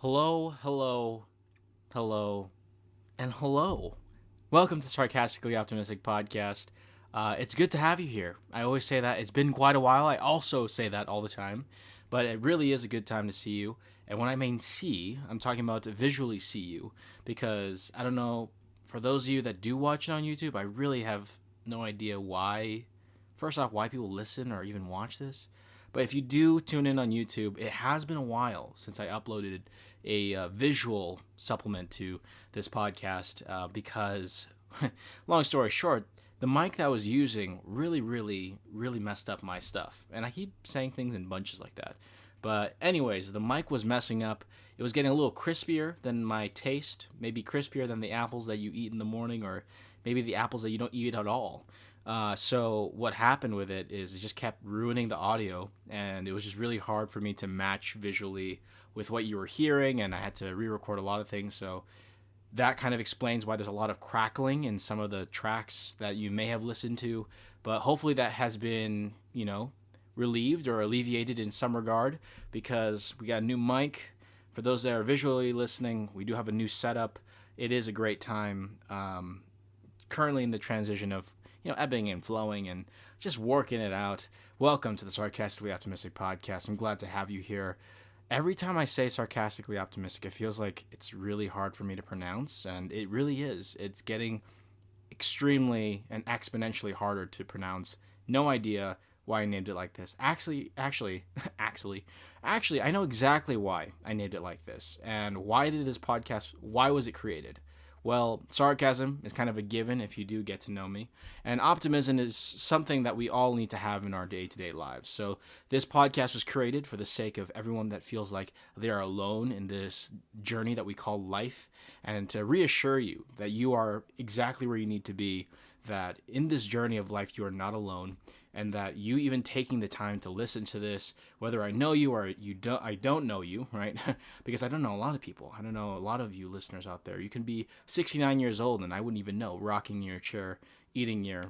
Hello, hello, hello, and hello. Welcome to Sarcastically Optimistic podcast. It's good to have you here. I always say that. It's been quite a while. I also say that all the time, but it really is a good time to see you. And when I mean see, I'm talking about to visually see you because I don't know, for those of you that do watch it on YouTube, I really have no idea why. First off, why people listen or even watch this. But if you do tune in on YouTube, it has been a while since I uploaded a visual supplement to this podcast because, long story short, the mic that I was using really messed up my stuff. And I keep saying things in bunches like that. But, anyways, the mic was messing up. It was getting a little crispier than my taste, maybe crispier than the apples that you eat in the morning, or maybe the apples that you don't eat at all. So what happened with it is it just kept ruining the audio, and it was just really hard for me to match visually with what you were hearing, and I had to re-record a lot of things. So that kind of explains why there's a lot of crackling in some of the tracks that you may have listened to. But hopefully that has been, relieved or alleviated in some regard because we got a new mic. For those that are visually listening, we do have a new setup. It is a great time. Currently in the transition of ebbing and flowing and just working it out. Welcome to the Sarcastically Optimistic podcast. I'm glad to have you here. Every time I say sarcastically optimistic, it feels like it's really hard for me to pronounce, and it really is. It's getting extremely and exponentially harder to pronounce. No idea why I named it like this. Actually, I know exactly why I named it like this. And why was it created? Well, sarcasm is kind of a given if you do get to know me. And optimism is something that we all need to have in our day-to-day lives. So this podcast was created for the sake of everyone that feels like they are alone in this journey that we call life, and to reassure you that you are exactly where you need to be, that in this journey of life you are not alone, and that you even taking the time to listen to this, whether I know you or I don't know you, right? Because I don't know a lot of people. I don't know a lot of you listeners out there. You can be 69 years old and I wouldn't even know, rocking your chair, eating your,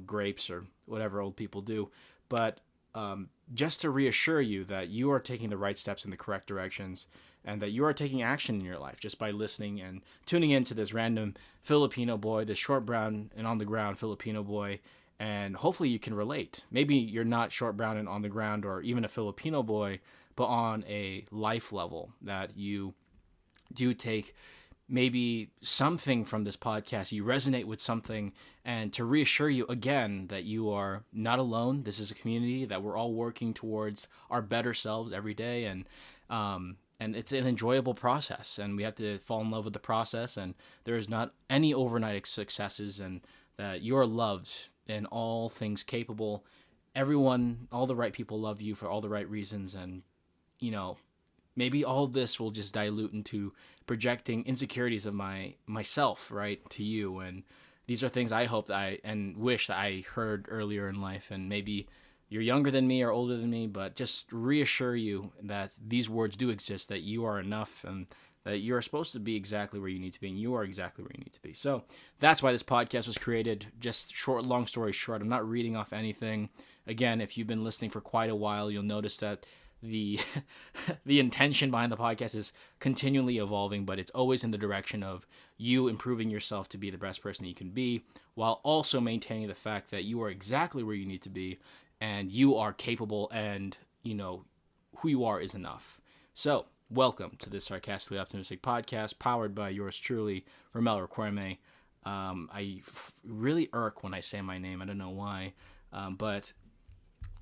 grapes or whatever old people do. But just to reassure you that you are taking the right steps in the correct directions and that you are taking action in your life just by listening and tuning into this random Filipino boy, this short, brown, and on the ground Filipino boy. And hopefully you can relate. Maybe you're not short, brown, and on the ground or even a Filipino boy, but on a life level that you do take maybe something from this podcast, you resonate with something, and to reassure you again that you are not alone. This is a community that we're all working towards our better selves every day, and it's an enjoyable process, and we have to fall in love with the process, and there is not any overnight successes, and that you're loved and all things capable. Everyone, all the right people love you for all the right reasons, and maybe all of this will just dilute into projecting insecurities of myself, right, to you. And these are things I hope that and wish that I heard earlier in life. And maybe you're younger than me or older than me, but just reassure you that these words do exist, that you are enough, and that you're supposed to be exactly where you need to be, and you are exactly where you need to be. So that's why this podcast was created. Just long story short, I'm not reading off anything. Again, if you've been listening for quite a while, you'll notice that the the intention behind the podcast is continually evolving, but it's always in the direction of you improving yourself to be the best person that you can be, while also maintaining the fact that you are exactly where you need to be, and you are capable, and who you are is enough. So welcome to this Sarcastically Optimistic podcast, powered by yours truly, Ramel Requerme. Really irk when I say my name. I don't know why, but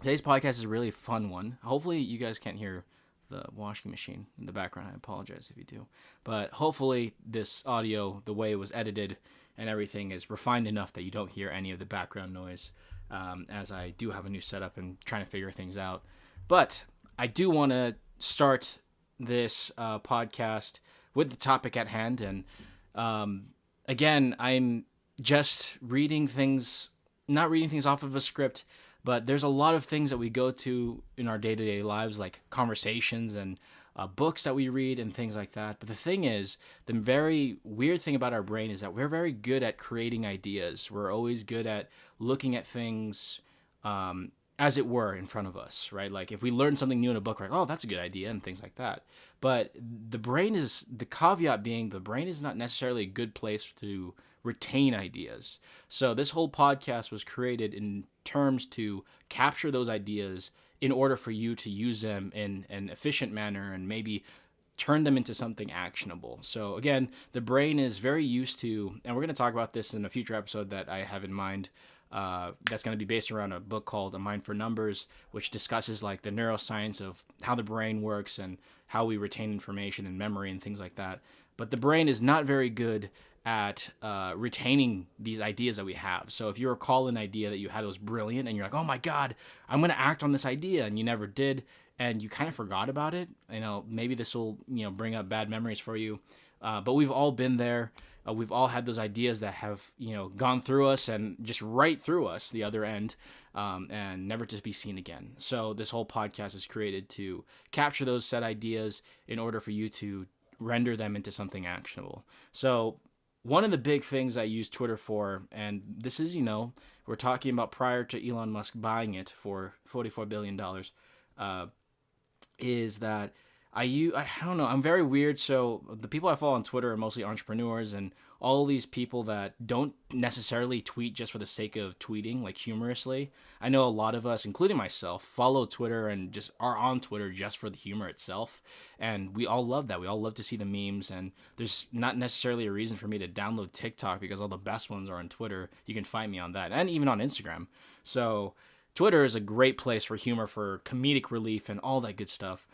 today's podcast is a really fun one. Hopefully you guys can't hear the washing machine in the background. I apologize if you do. But hopefully this audio, the way it was edited and everything, is refined enough that you don't hear any of the background noise, as I do have a new setup and trying to figure things out. But I do want to start this podcast with the topic at hand. And again, I'm just not reading things off of a script, but there's a lot of things that we go to in our day-to-day lives, like conversations and books that we read and things like that. But the thing is, the very weird thing about our brain is that we're very good at creating ideas. We're always good at looking at things as it were, in front of us, right? Like if we learn something new in a book, right? Oh, that's a good idea, and things like that. But the caveat being, the brain is not necessarily a good place to retain ideas. So this whole podcast was created in terms to capture those ideas in order for you to use them in an efficient manner and maybe turn them into something actionable. So again, the brain is very used to, and we're going to talk about this in a future episode that I have in mind. That's going to be based around a book called A Mind for Numbers, which discusses like the neuroscience of how the brain works and how we retain information and memory and things like that. But the brain is not very good at retaining these ideas that we have. So if you recall an idea that you had was brilliant and you're like, oh my God, I'm going to act on this idea, and you never did, and you kind of forgot about it, maybe this will, bring up bad memories for you. But we've all been there. We've all had those ideas that have, gone through us and just right through us the other end, and never to be seen again. So this whole podcast is created to capture those set ideas in order for you to render them into something actionable. So one of the big things I use Twitter for, and this is, we're talking about prior to Elon Musk buying it for $44 billion, is that I don't know, I'm very weird. So the people I follow on Twitter are mostly entrepreneurs and all these people that don't necessarily tweet just for the sake of tweeting, like humorously. I know a lot of us, including myself, follow Twitter and just are on Twitter just for the humor itself. And we all love that. We all love to see the memes. And there's not necessarily a reason for me to download TikTok because all the best ones are on Twitter. You can find me on that and even on Instagram. So Twitter is a great place for humor, for comedic relief, and all that good stuff.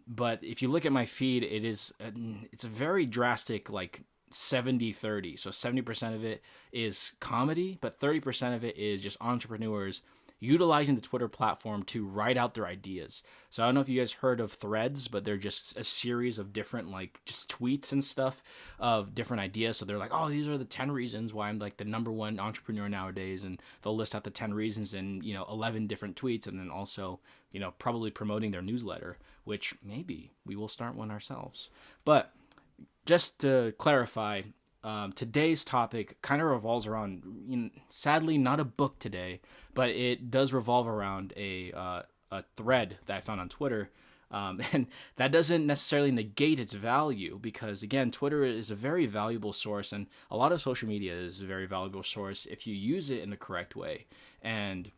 But if you look at my feed, it's a very drastic, like 70-30. So 70% of it is comedy, but 30% of it is just entrepreneurs utilizing the Twitter platform to write out their ideas. So I don't know if you guys heard of Threads, but they're just a series of different, like, just tweets and stuff of different ideas. So they're like, oh, these are the 10 reasons why I'm like the number one entrepreneur nowadays. And they'll list out the 10 reasons in, 11 different tweets. And then also, probably promoting their newsletter, which maybe we will start one ourselves. But just to clarify, today's topic kind of revolves around, sadly, not a book today, but it does revolve around a thread that I found on Twitter. And that doesn't necessarily negate its value because, again, Twitter is a very valuable source, and a lot of social media is a very valuable source if you use it in the correct way. And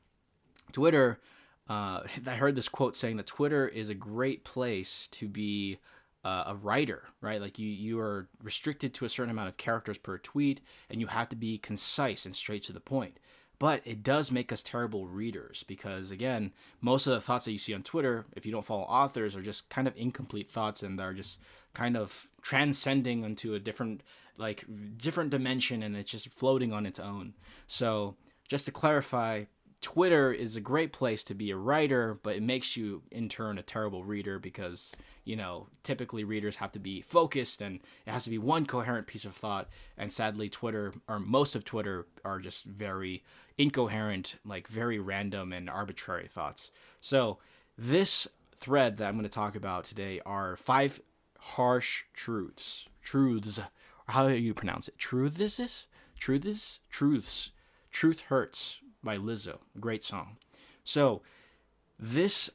Twitter, I heard this quote saying that Twitter is a great place to be a writer, right? Like you are restricted to a certain amount of characters per tweet, and you have to be concise and straight to the point. But it does make us terrible readers because, again, most of the thoughts that you see on Twitter, if you don't follow authors, are just kind of incomplete thoughts, and they're just kind of transcending into a different dimension, and it's just floating on its own. So just to clarify, Twitter is a great place to be a writer, but it makes you, in turn, a terrible reader because, typically readers have to be focused and it has to be one coherent piece of thought. And sadly, Twitter, or most of Twitter, are just very incoherent, like very random and arbitrary thoughts. So this thread that I'm going to talk about today are 5 harsh truths. Truths. How do you pronounce it? Truths? Truth Hurts by Lizzo. A great song. So this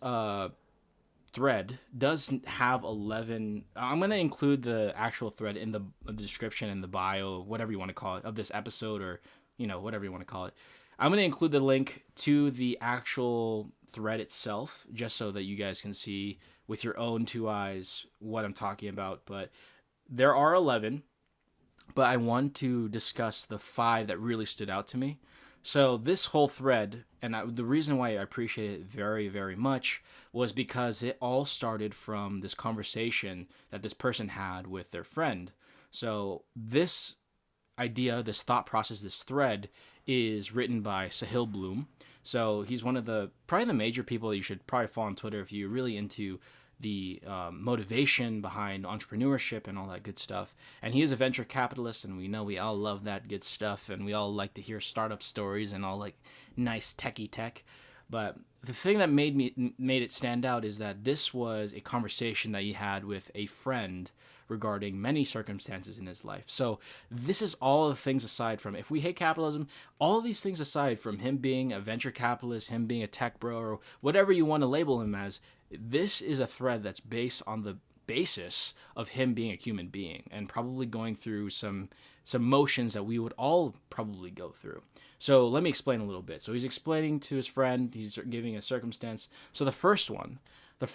thread does have 11. I'm going to include the actual thread in the description and the bio, whatever you want to call it, of this episode, or whatever you want to call it. I'm going to include the link to the actual thread itself just so that you guys can see with your own 2 eyes what I'm talking about. But there are 11, but I want to discuss the 5 that really stood out to me. So this whole thread, and the reason why I appreciate it very, very much was because it all started from this conversation that this person had with their friend. So this idea, this thought process, this thread is written by Sahil Bloom. So he's one of probably the major people that you should probably follow on Twitter if you're really into the motivation behind entrepreneurship and all that good stuff. And he is a venture capitalist, and we know we all love that good stuff, and we all like to hear startup stories and all like nice techie tech. But the thing that made it stand out is that this was a conversation that he had with a friend regarding many circumstances in his life. So this is all the things aside from, if we hate capitalism, all these things aside from him being a venture capitalist, him being a tech bro, or whatever you want to label him as, this is a thread that's based on the basis of him being a human being and probably going through some motions that we would all probably go through. So let me explain a little bit. So he's explaining to his friend, he's giving a circumstance. So the first circumstance, the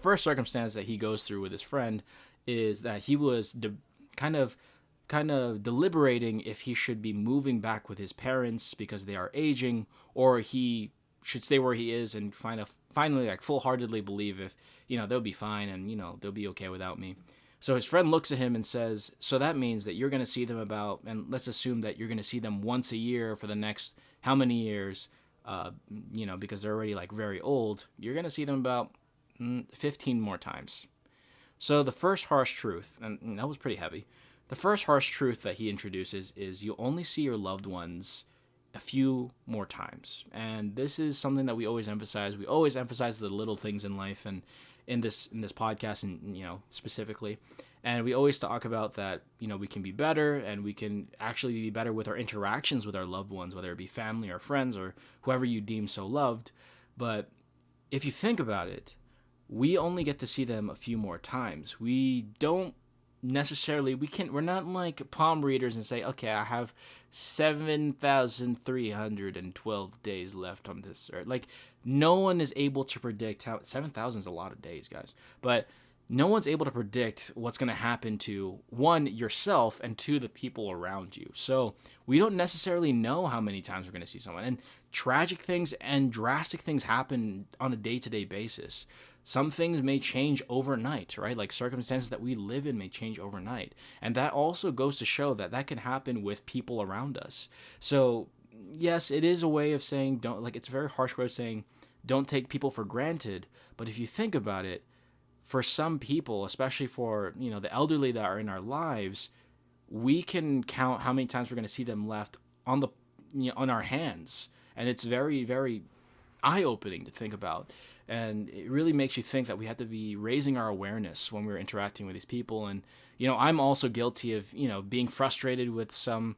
first circumstance that he goes through with his friend is that he was kind of deliberating if he should be moving back with his parents because they are aging, or he should stay where he is and finally like full-heartedly believe if, they'll be fine and, they'll be okay without me. So his friend looks at him and says, so that means that you're going to see them about, and let's assume that you're going to see them once a year for the next how many years, because they're already like very old, you're going to see them about 15 more times. So the first harsh truth, and that was pretty heavy, the first harsh truth that he introduces is you'll only see your loved ones a few more times. And this is something that we always emphasize. We always emphasize the little things in life, and in this podcast, and specifically, and we always talk about that we can be better, and we can actually be better with our interactions with our loved ones, whether it be family or friends or whoever you deem so loved. But if you think about it, we only get to see them a few more times. We don't necessarily, we're not like palm readers and say, okay, I have 7,312 days left on this earth. Like, no one is able to predict how 7,000 is a lot of days, guys, but no one's able to predict what's going to happen to, one, yourself, and two, the people around you. So we don't necessarily know how many times we're going to see someone, and tragic things and drastic things happen on a day-to-day basis. Some things may change overnight, right? Like circumstances that we live in may change overnight. And that also goes to show that that can happen with people around us. So yes, it is a way of saying it's a very harsh way of saying don't take people for granted. But if you think about it, for some people, especially for, the elderly that are in our lives, we can count how many times we're going to see them left on on our hands. And it's very, very eye-opening to think about. And it really makes you think that we have to be raising our awareness when we're interacting with these people. And, I'm also guilty of, being frustrated with some,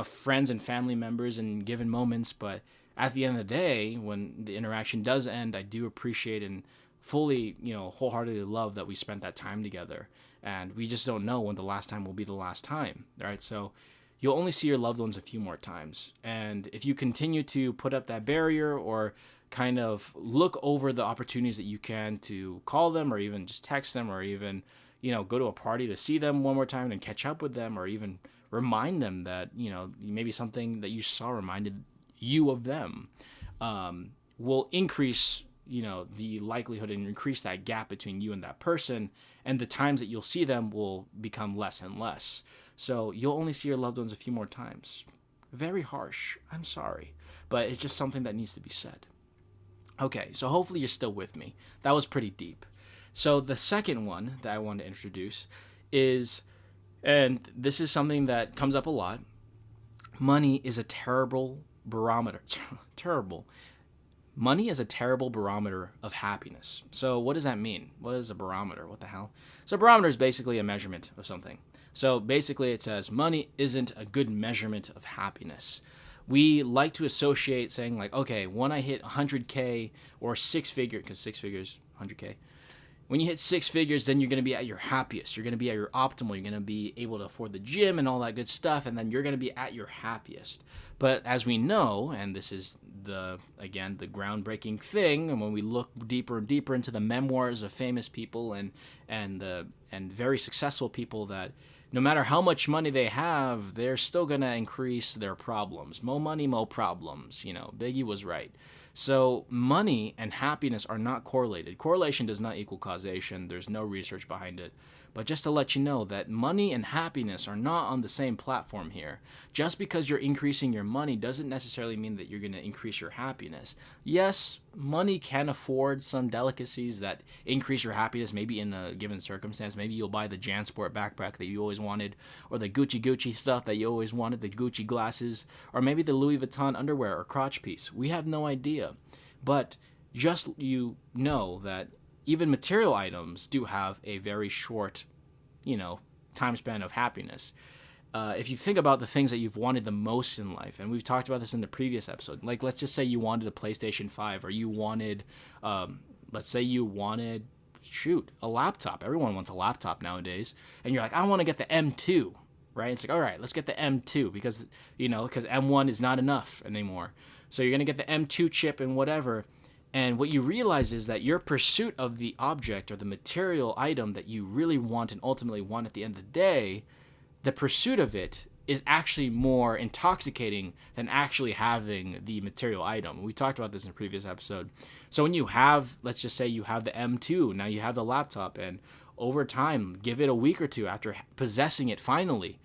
friends and family members in given moments. But at the end of the day, when the interaction does end, I do appreciate and fully, wholeheartedly love that we spent that time together. And we just don't know when the last time will be the last time, right? So you'll only see your loved ones a few more times. And if you continue to put up that barrier or kind of look over the opportunities that you can to call them or even just text them or even, go to a party to see them one more time and catch up with them, or even remind them that, maybe something that you saw reminded you of them, will increase, the likelihood and increase that gap between you and that person. And the times that you'll see them will become less and less. So you'll only see your loved ones a few more times. Very harsh. I'm sorry. But it's just something that needs to be said. Okay, so hopefully you're still with me. That was pretty deep. So the second one that I want to introduce is, and this is something that comes up a lot, money is a terrible barometer. Terrible. Money is a terrible barometer of happiness. So what does that mean? What is a barometer? What the hell? So a barometer is basically a measurement of something. So basically it says money isn't a good measurement of happiness. We like to associate saying like, okay, when I hit 100K or six figures, because six figures, 100K. When you hit six figures, then you're going to be at your happiest. You're going to be at your optimal. You're going to be able to afford the gym and all that good stuff. And then you're going to be at your happiest. But as we know, and this is the groundbreaking thing, and when we look deeper and deeper into the memoirs of famous people and very successful people, that no matter how much money they have, they're still going to increase their problems. Mo money, mo problems. Biggie was right. So money and happiness are not correlated. Correlation does not equal causation. There's no research behind it. But just to let you know that money and happiness are not on the same platform here. Just because you're increasing your money doesn't necessarily mean that you're going to increase your happiness. Yes, money can afford some delicacies that increase your happiness, maybe in a given circumstance. Maybe you'll buy the JanSport backpack that you always wanted, or the Gucci stuff that you always wanted, the Gucci glasses, or maybe the Louis Vuitton underwear or crotch piece. We have no idea. But just know that even material items do have a very short, time span of happiness. If you think about the things that you've wanted the most in life, and we've talked about this in the previous episode, like let's just say you wanted a PlayStation 5, or you wanted, let's say you wanted, a laptop. Everyone wants a laptop nowadays, and you're like, I want to get the M2, right? It's like, all right, let's get the M2 because M1 is not enough anymore. So you're going to get the M2 chip and whatever. And what you realize is that your pursuit of the object or the material item that you really want and ultimately want at the end of the day, the pursuit of it is actually more intoxicating than actually having the material item. We talked about this in a previous episode. So when you have, let's just say you have the M2, now you have the laptop, and over time, give it a week or two after possessing it finally,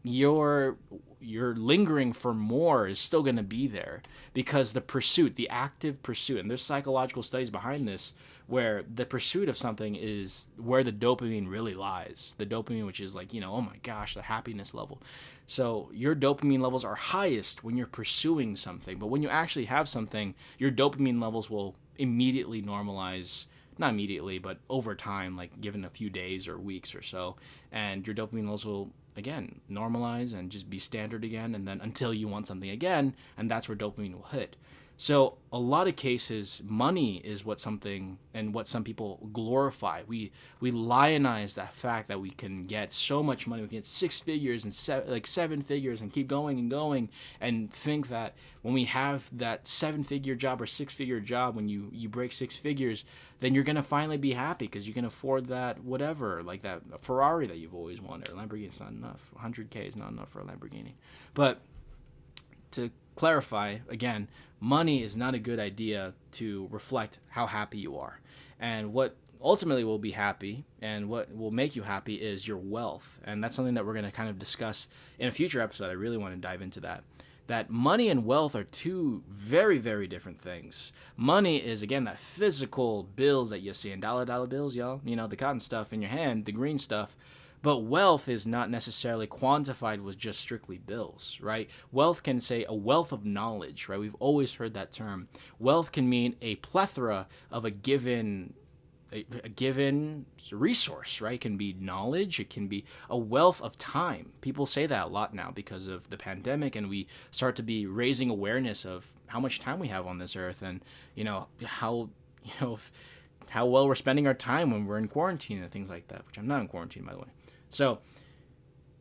your lingering for more is still going to be there, because the pursuit, the active pursuit, and there's psychological studies behind this, where the pursuit of something is where the dopamine really lies. The dopamine, which is like, oh my gosh, the happiness level. So your dopamine levels are highest when you're pursuing something, but when you actually have something, your dopamine levels will immediately normalize. Not immediately, but over time, like given a few days or weeks or so, and your dopamine levels will again normalize and just be standard again, and then until you want something again, and that's where dopamine will hit. So a lot of cases, money is what some people glorify. We lionize that fact that we can get so much money. We can get 6 figures and 7 figures and keep going and going, and think that when we have that 7-figure job or 6-figure job, when you break 6 figures, then you're going to finally be happy because you can afford that whatever, like that Ferrari that you've always wanted. A Lamborghini's not enough. 100K is not enough for a Lamborghini. But to clarify, again, money is not a good idea to reflect how happy you are. And what ultimately will be happy and what will make you happy is your wealth. And that's something that we're going to kind of discuss in a future episode. I really want to dive into that. That money and wealth are two very, very different things. Money is, again, that physical bills that you see in dollar bills, y'all. The cotton stuff in your hand, the green stuff. But wealth is not necessarily quantified with just strictly bills, right? Wealth can say a wealth of knowledge, right? We've always heard that term. Wealth can mean a plethora of a given resource, right? It can be knowledge. It can be a wealth of time. People say that a lot now because of the pandemic, and we start to be raising awareness of how much time we have on this earth, and how well we're spending our time when we're in quarantine and things like that, which I'm not in quarantine, by the way. So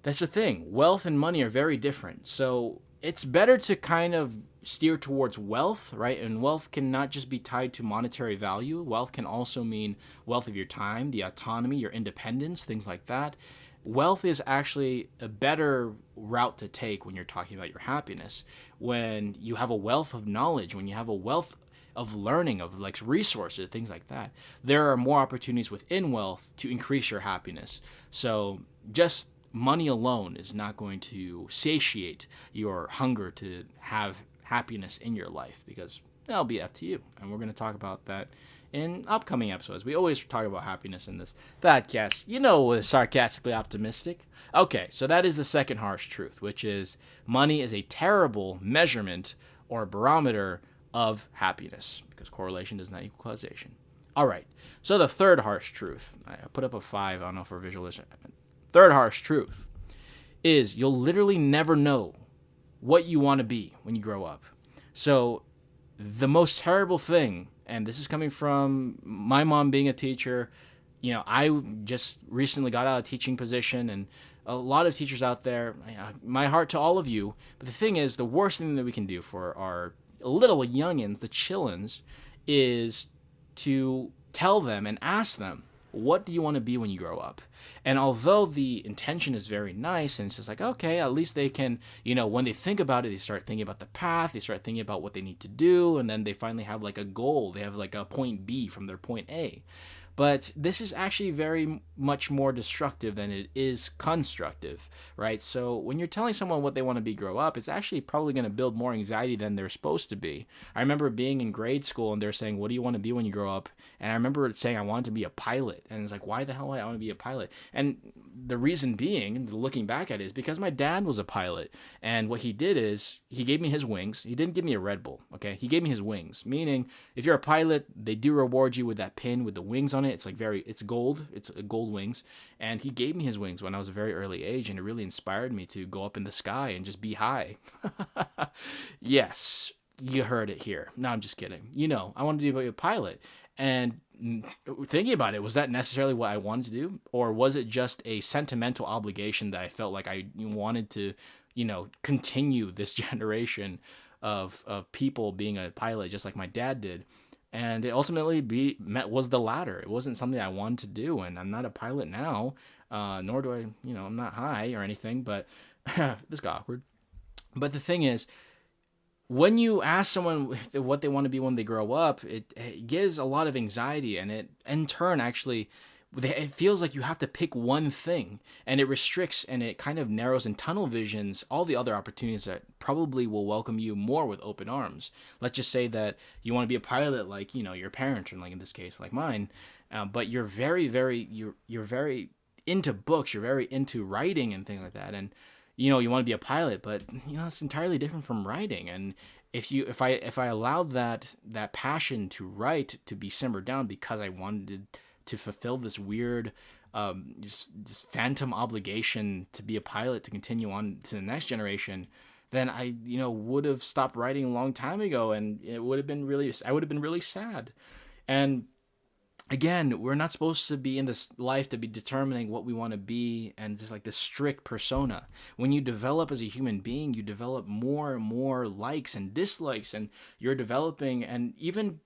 that's the thing. Wealth and money are very different. So it's better to kind of steer towards wealth, right? And wealth can not just be tied to monetary value. Wealth can also mean wealth of your time, the autonomy, your independence, things like that. Wealth is actually a better route to take when you're talking about your happiness. When you have a wealth of knowledge, when you have a wealth of learning, of like resources, things like that, there are more opportunities within wealth to increase your happiness. So just money alone is not going to satiate your hunger to have happiness in your life, because that'll be up to you. And we're going to talk about that in upcoming episodes. We always talk about happiness in this podcast. With Sarcastically Optimistic. Okay, so that is the second harsh truth, which is money is a terrible measurement or barometer of happiness, because correlation does not equal causation. All right, so the third harsh truth, I put up a 5, I don't know for visualization. Third harsh truth is you'll literally never know what you want to be when you grow up. So the most terrible thing, and this is coming from my mom being a teacher, I just recently got out of a teaching position, and a lot of teachers out there, my heart to all of you, but the thing is, the worst thing that we can do for our little youngins, the chillins, is to tell them and ask them, what do you want to be when you grow up? And although the intention is very nice, and it's just like, okay, at least they can, when they think about it, they start thinking about the path, they start thinking about what they need to do, and then they finally have like a goal. They have like a point B from their point A. But this is actually very much more destructive than it is constructive, right? So when you're telling someone what they want to be grow up, it's actually probably going to build more anxiety than they're supposed to be. I remember being in grade school and they're saying, "What do you want to be when you grow up?" And I remember saying I wanted to be a pilot, and it's like, why the hell do I want to be a pilot? And the reason being, looking back at it, is because my dad was a pilot, and what he did is he gave me his wings. He didn't give me a Red Bull, okay? He gave me his wings, meaning if you're a pilot, they do reward you with that pin with the wings on it. It's like it's gold. It's gold wings. And he gave me his wings when I was a very early age, and it really inspired me to go up in the sky and just be high. Yes, you heard it here. No, I'm just kidding. I wanted to be a pilot. And thinking about it, was that necessarily what I wanted to do? Or was it just a sentimental obligation that I felt like I wanted to, continue this generation of people being a pilot just like my dad did? And it ultimately was the latter. It wasn't something I wanted to do, and I'm not a pilot now, nor do I, I'm not high or anything, but this got awkward. But the thing is, when you ask someone what they want to be when they grow up, it gives a lot of anxiety, and it in turn actually it feels like you have to pick one thing, and it restricts and it kind of narrows and tunnel visions all the other opportunities that probably will welcome you more with open arms. Let's just say that you want to be a pilot like your parent, or like in this case like mine, but you're you're very into books, you're very into writing and things like that, and you want to be a pilot, but it's entirely different from writing. And if I allowed that passion to write to be simmered down because I wanted to fulfill this weird just phantom obligation to be a pilot to continue on to the next generation, then I would have stopped writing a long time ago, and I would have been really sad. And again, we're not supposed to be in this life to be determining what we want to be and just like this strict persona. When you develop as a human being, you develop more and more likes and dislikes, and you're developing. And even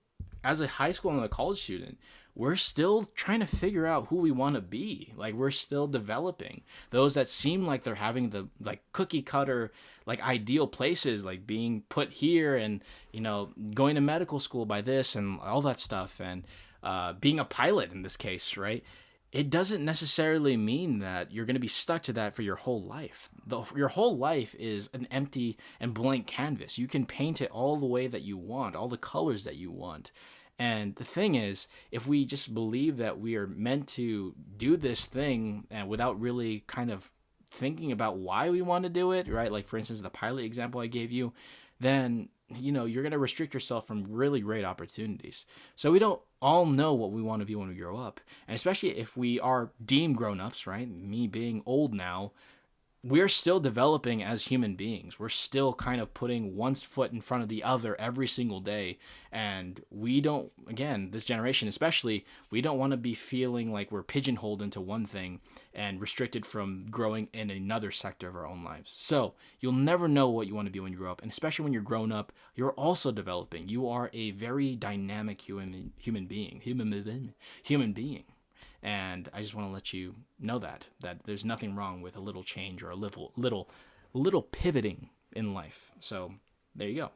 as a high school and a college student, we're still trying to figure out who we want to be. Like, we're still developing. Those that seem like they're having the like cookie cutter, like ideal places, like being put here and going to medical school by this and all that stuff, and being a pilot in this case, right? It doesn't necessarily mean that you're going to be stuck to that for your whole life. Your whole life is an empty and blank canvas. You can paint it all the way that you want, all the colors that you want. And the thing is, if we just believe that we are meant to do this thing and without really kind of thinking about why we want to do it, right? Like, for instance, the pilot example I gave you, then you're going to restrict yourself from really great opportunities. So we don't all know what we want to be when we grow up. And especially if we are deemed grown-ups, right? Me being old now, we're still developing as human beings. We're still kind of putting one foot in front of the other every single day. And we don't, again, this generation especially, we don't want to be feeling like we're pigeonholed into one thing and restricted from growing in another sector of our own lives. So you'll never know what you want to be when you grow up. And especially when you're grown up, you're also developing. You are a very dynamic human being. And I just want to let you know that there's nothing wrong with a little change or a little pivoting in life. So there you go.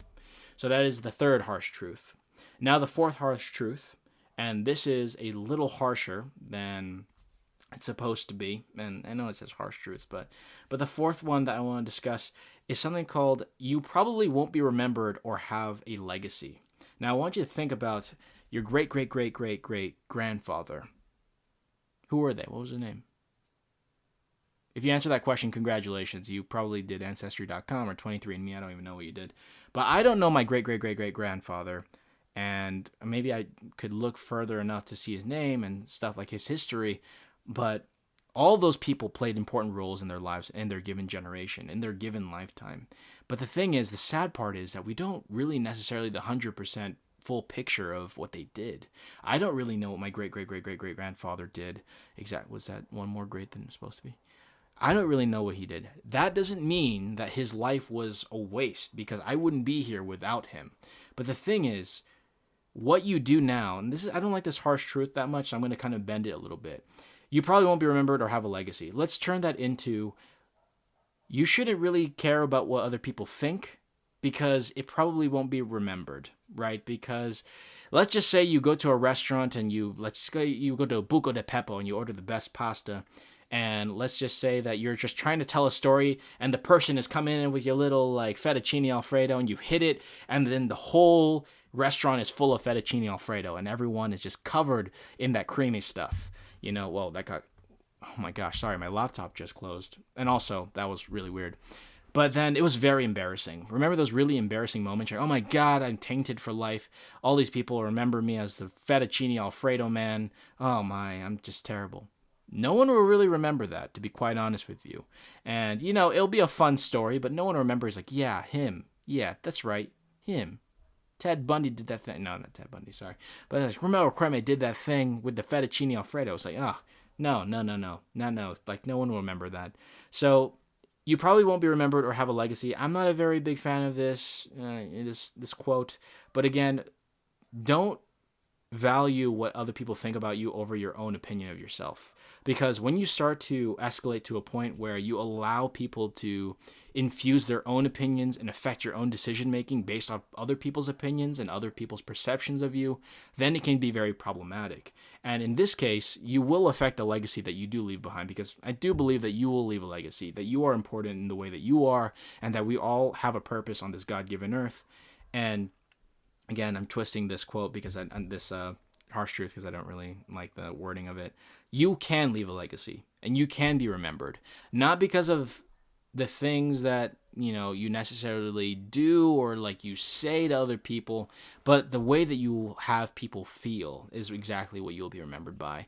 So that is the third harsh truth. Now the fourth harsh truth, and this is a little harsher than it's supposed to be. And I know it says harsh truth, but the fourth one that I want to discuss is something called you probably won't be remembered or have a legacy. Now I want you to think about your great grandfather. Who were they? What was their name? If you answer that question, congratulations. You probably did Ancestry.com or 23andMe. I don't even know what you did. But I don't know my great-great-great-great-grandfather. And maybe I could look further enough to see his name and stuff like his history. But all those people played important roles in their lives, in their given generation, in their given lifetime. But the thing is, the sad part is that we don't really necessarily the 100% full picture of what they did. I don't really know what my great-great-great-great-great-grandfather did. Was that one more great than it was supposed to be? I don't really know what he did. That doesn't mean that his life was a waste, because I wouldn't be here without him. But the thing is, what you do now, and I don't like this harsh truth that much, so I'm going to kind of bend it a little bit. You probably won't be remembered or have a legacy. Let's turn that into, you shouldn't really care about what other people think, because it probably won't be remembered, right? Because let's just say you go to a restaurant and you go to Buco de Beppo and you order the best pasta. And let's just say that you're just trying to tell a story and the person is coming in with your little like fettuccine alfredo and you've hit it, and then the whole restaurant is full of fettuccine alfredo and everyone is just covered in that creamy stuff. Well, that got, oh my gosh, sorry, my laptop just closed. And also, that was really weird. But then it was very embarrassing. Remember those really embarrassing moments? You're, oh my God, I'm tainted for life. All these people remember me as the fettuccine alfredo man. Oh my, I'm just terrible. No one will really remember that, to be quite honest with you. And, it'll be a fun story, but no one remembers, like, yeah, him. Yeah, that's right, him. Ted Bundy did that thing. No, not Ted Bundy, sorry. But like, Romero Creme did that thing with the fettuccine alfredo. It's like, no. Like, no one will remember that. So you probably won't be remembered or have a legacy. I'm not a very big fan of this quote. But again, don't value what other people think about you over your own opinion of yourself. Because when you start to escalate to a point where you allow people to infuse their own opinions and affect your own decision making based off other people's opinions and other people's perceptions of you, then it can be very problematic. And in this case, you will affect the legacy that you do leave behind, because I do believe that you will leave a legacy, that you are important in the way that you are, and that we all have a purpose on this God-given earth. And again, I'm twisting this quote because this harsh truth, because I don't really like the wording of it. You can leave a legacy and you can be remembered, not because of the things that you necessarily do or like you say to other people, but the way that you have people feel is exactly what you'll be remembered by.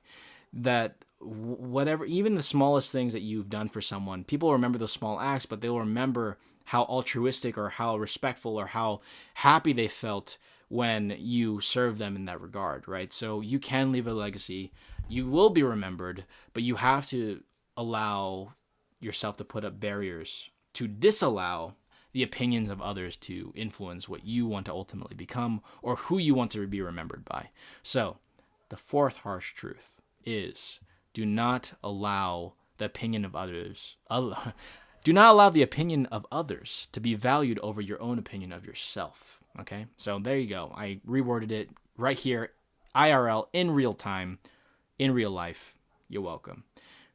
That whatever, even the smallest things that you've done for someone, people remember those small acts, but they'll remember how altruistic or how respectful or how happy they felt when you serve them in that regard, right? So you can leave a legacy. You will be remembered, but you have to allow yourself to put up barriers to disallow the opinions of others to influence what you want to ultimately become or who you want to be remembered by. So the fourth harsh truth is do not allow the opinion of others do not allow the opinion of others to be valued over your own opinion of yourself. Okay, so there you go. I reworded it right here, IRL, in real time, in real life. You're welcome.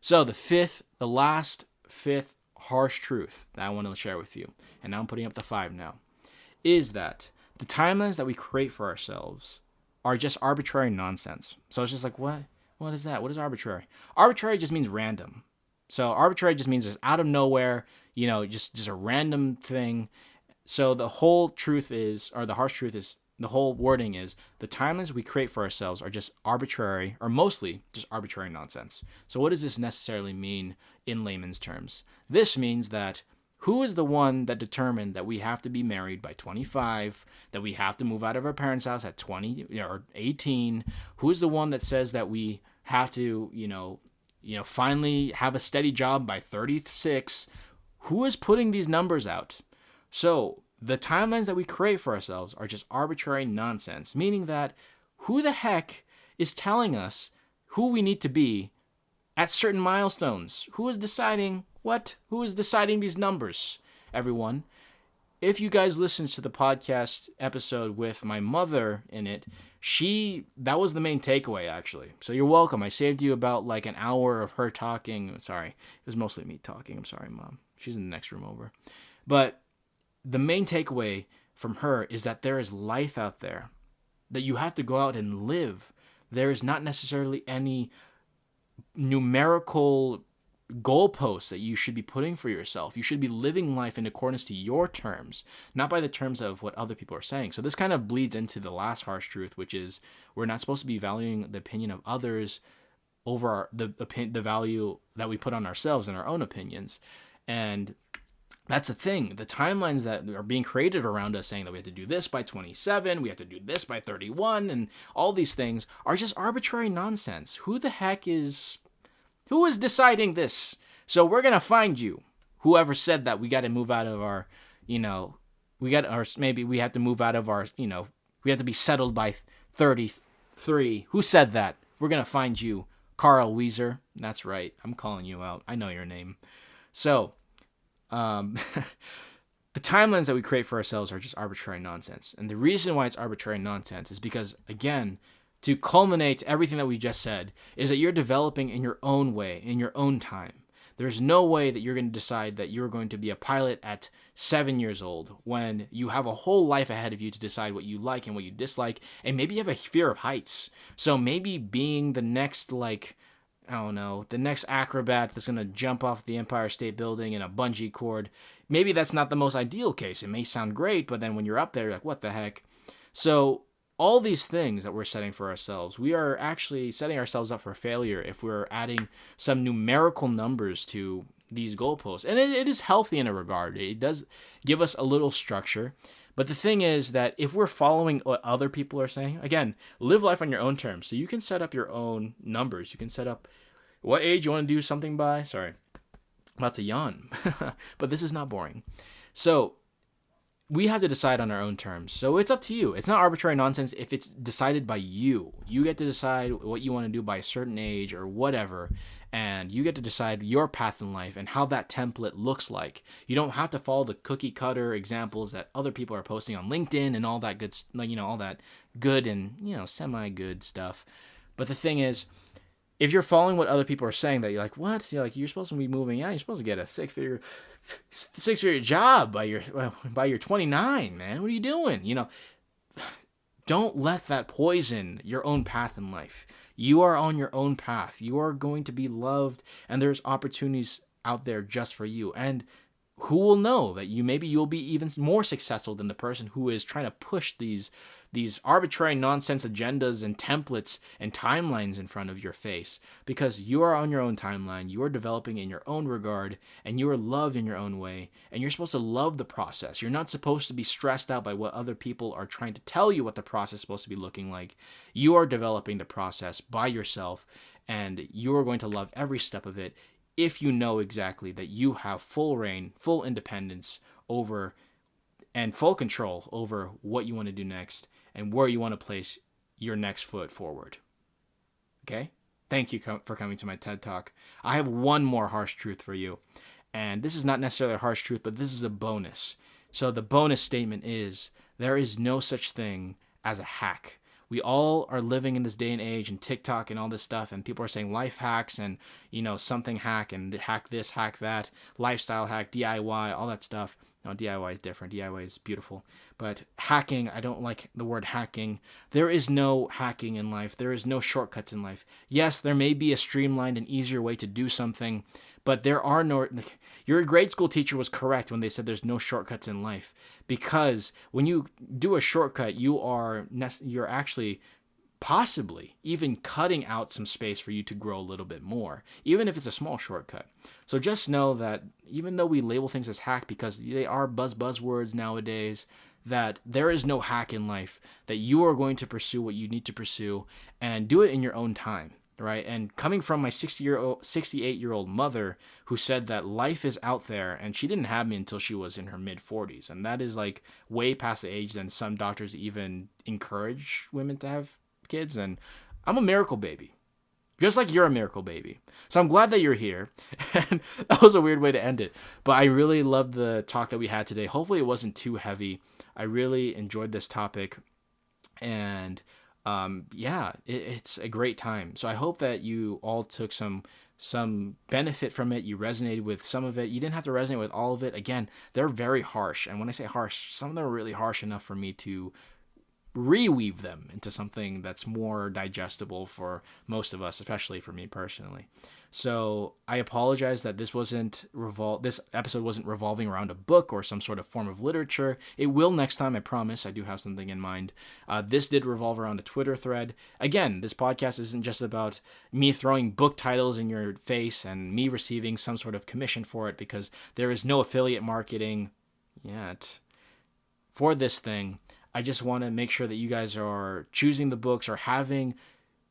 So the last fifth harsh truth that I want to share with you, and now I'm putting up the 5 now, is that the timelines that we create for ourselves are just arbitrary nonsense. So it's just like, what? What is that? What is arbitrary? Arbitrary just means random. So arbitrary just means it's out of nowhere, just a random thing. So the whole truth is, or the harsh truth is, the whole wording is, the timelines we create for ourselves are just arbitrary, or mostly just arbitrary nonsense. So what does this necessarily mean in layman's terms? This means that who is the one that determined that we have to be married by 25, that we have to move out of our parents' house at 20 or 18? Who is the one that says that we have to, finally have a steady job by 36? Who is putting these numbers out? So the timelines that we create for ourselves are just arbitrary nonsense, meaning that who the heck is telling us who we need to be at certain milestones? Who is deciding what? Who is deciding these numbers, everyone? If you guys listened to the podcast episode with my mother in it, that was the main takeaway, actually. So you're welcome. I saved you about like an hour of her talking. Sorry, it was mostly me talking. I'm sorry, Mom. She's in the next room over. But the main takeaway from her is that there is life out there, that you have to go out and live. There is not necessarily any numerical goalposts that you should be putting for yourself. You should be living life in accordance to your terms, not by the terms of what other people are saying. So this kind of bleeds into the last harsh truth, which is we're not supposed to be valuing the opinion of others over the value that we put on ourselves and our own opinions. And that's the thing. The timelines that are being created around us saying that we have to do this by 27, we have to do this by 31, and all these things are just arbitrary nonsense. Who is deciding this? So we're going to find you. Whoever said that we got to move out of our, maybe we have to move out of our, we have to be settled by 33. Who said that? We're going to find you, Carl Weiser. That's right. I'm calling you out. I know your name. So, the timelines that we create for ourselves are just arbitrary nonsense. And the reason why it's arbitrary nonsense is because, again, to culminate everything that we just said, is that you're developing in your own way, in your own time. There's no way that you're going to decide that you're going to be a pilot at 7 years old when you have a whole life ahead of you to decide what you like and what you dislike. And maybe you have a fear of heights. So maybe being the next, like, I don't know, the next acrobat that's going to jump off the Empire State Building in a bungee cord, maybe that's not the most ideal case. It may sound great, but then when you're up there, you're like, what the heck? So all these things that we're setting for ourselves, we are actually setting ourselves up for failure if we're adding some numerical numbers to these goalposts. And it is healthy in a regard. It does give us a little structure. But the thing is that if we're following what other people are saying, again, live life on your own terms. So you can set up your own numbers. You can set up what age you want to do something by. Sorry, I'm about to yawn. But this is not boring. So we have to decide on our own terms. So it's up to you. It's not arbitrary nonsense if it's decided by you. You get to decide what you want to do by a certain age or whatever. And you get to decide your path in life and how that template looks like. You don't have to follow the cookie cutter examples that other people are posting on LinkedIn and all that good, all that good and, semi-good stuff. But the thing is, if you're following what other people are saying, that you're like, what? You're supposed to be moving out. You're supposed to get a six-figure job by your 29, man. What are you doing? Don't let that poison your own path in life. You are on your own path. You are going to be loved, and there's opportunities out there just for you. And who will know that you'll be even more successful than the person who is trying to push these arbitrary nonsense agendas and templates and timelines in front of your face, because you are on your own timeline, you are developing in your own regard, and you are loved in your own way, and you're supposed to love the process. You're not supposed to be stressed out by what other people are trying to tell you what the process is supposed to be looking like. You are developing the process by yourself, and you are going to love every step of it if you know exactly that you have full reign, full independence over and full control over what you want to do next and where you want to place your next foot forward. Okay? Thank you for coming to my TED Talk. I have one more harsh truth for you. And this is not necessarily a harsh truth, but this is a bonus. So the bonus statement is, there is no such thing as a hack. We all are living in this day and age and TikTok and all this stuff, and people are saying life hacks and, something hack and hack this, hack that, lifestyle hack, DIY, all that stuff. No, DIY is different. DIY is beautiful. But hacking, I don't like the word hacking. There is no hacking in life. There is no shortcuts in life. Yes, there may be a streamlined and easier way to do something, but there are no... Your grade school teacher was correct when they said there's no shortcuts in life, because when you do a shortcut, you're actually possibly even cutting out some space for you to grow a little bit more, even if it's a small shortcut. So just know that even though we label things as hack because they are buzzwords nowadays, that there is no hack in life, that you are going to pursue what you need to pursue and do it in your own time. Right? And coming from my 68-year-old mother, who said that life is out there, and she didn't have me until she was in her mid-40s. And that is like way past the age than some doctors even encourage women to have kids. And I'm a miracle baby, just like you're a miracle baby. So I'm glad that you're here. And that was a weird way to end it, but I really loved the talk that we had today. Hopefully it wasn't too heavy. I really enjoyed this topic, and it's a great time. So I hope that you all took some benefit from it. You resonated with some of it. You didn't have to resonate with all of it. Again, they're very harsh. And when I say harsh, some of them are really harsh enough for me to reweave them into something that's more digestible for most of us, especially for me personally. So I apologize that this episode wasn't revolving around a book or some sort of form of literature. It will next time, I promise. I do have something in mind. This did revolve around a Twitter thread. Again, this podcast isn't just about me throwing book titles in your face and me receiving some sort of commission for it, because there is no affiliate marketing yet for this thing. I just want to make sure that you guys are choosing the books or having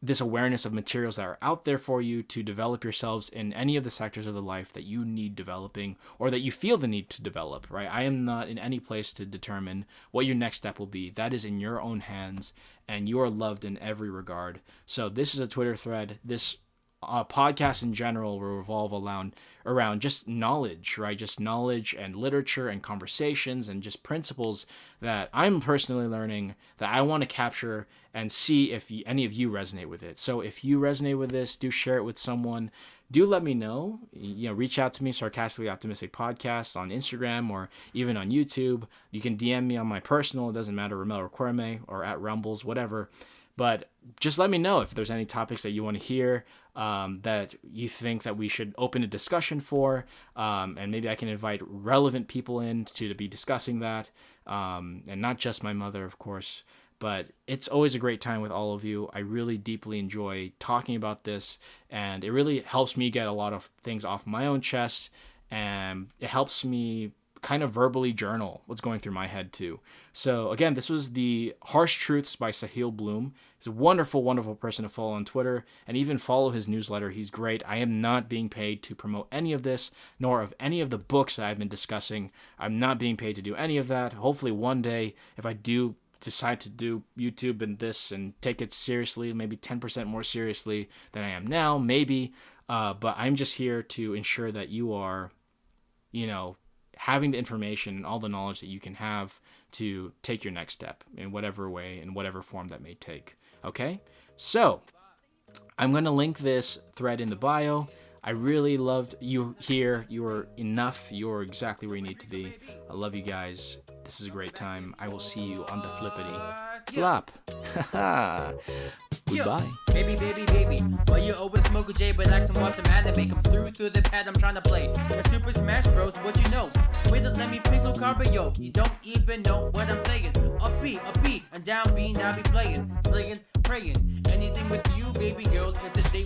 this awareness of materials that are out there for you to develop yourselves in any of the sectors of the life that you need developing or that you feel the need to develop, right? I am not in any place to determine what your next step will be. That is in your own hands, and you are loved in every regard. So this is a Twitter thread. This podcasts in general will revolve around just knowledge, right? Just knowledge and literature and conversations and just principles that I'm personally learning that I want to capture and see if any of you resonate with it. So if you resonate with this, do share it with someone. Do let me know. Reach out to me, Sarcastically Optimistic Podcast on Instagram or even on YouTube. You can DM me on my personal, it doesn't matter, Ramel Requerme or at Rumbles, whatever. But just let me know if there's any topics that you want to hear, that you think that we should open a discussion for, and maybe I can invite relevant people in to be discussing that, and not just my mother, of course. But it's always a great time with all of you. I really deeply enjoy talking about this, and it really helps me get a lot of things off my own chest, and it helps me kind of verbally journal what's going through my head too. So again, this was the Harsh Truths by Sahil Bloom. He's a wonderful, wonderful person to follow on Twitter and even follow his newsletter. He's great. I am not being paid to promote any of this, nor of any of the books that I've been discussing. I'm not being paid to do any of that. Hopefully one day, if I do decide to do YouTube and this and take it seriously, maybe 10% more seriously than I am now, maybe. But I'm just here to ensure that you are, having the information and all the knowledge that you can have to take your next step in whatever way, in whatever form that may take. Okay? So, I'm going to link this thread in the bio. I really loved you here. You are enough. You're exactly where you need to be. I love you guys. This is a great time. I will see you on the flippity flop. Goodbye. Baby, why you always smoke a J but like some watch a man and make him through the pad I'm trying to play. The Super Smash Bros, what you know? Wait to let me pick Luke Carpio. You don't even know what I'm saying. Up B, and down B, now be playing, praying. Anything with you, baby girl, it's a day.